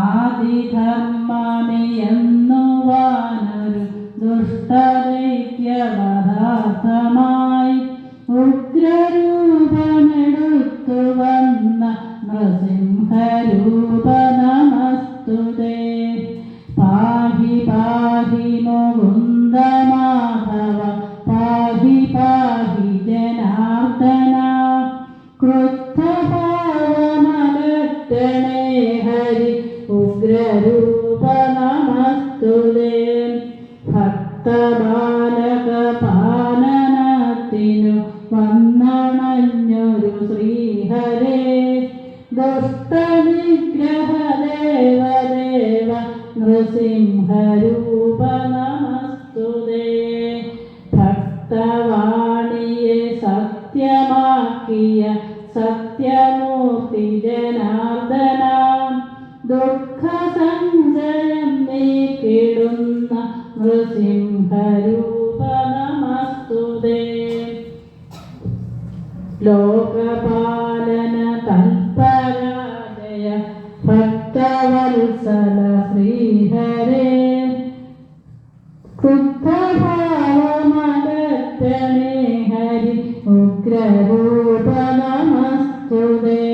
ആദിധർമ്മമെന്നുവാനൊരു ദുഷ്ടദൈത്യപദാർത്ഥമായി ഉഗ്രരൂപമെടുത്തു വന്ന നൃസിംഹരൂപ നമസ്തുതേ. പാഹി പാഹി മുകുന്ദ മാധവ പാഹി പാഹി ജനാർദ്ദന ക്രുദ്ധഭാവമകറ്റണേ ഹരി ഉഗ്രരൂപ നമസ്തുതേ. ഭക്തബാലക പാലനത്തിനു വന്നണഞ്ഞൊരു ശ്രീഹരേ ദുഷ്ടനിഗ്രഹ ദേവദേവ നൃസിംഹരൂപ നമസ്തുതേ. ഭക്തവാണിയെ സത്യമാക്കിയ സത്യമൂർത്തി ജനാർദ്ദന ദുഃഖസഞ്ചയം നീക്കിടുന്ന നൃസിംഹരൂപ നമസ്തുതേ. ലോകപാലന തൽപരാജയ ഭക്തവത്സല ശ്രീഹരേ ക്രുദ്ധഭാവമകറ്റണേ ഹരി ഉഗ്രരൂപ നമസ്തുതേ.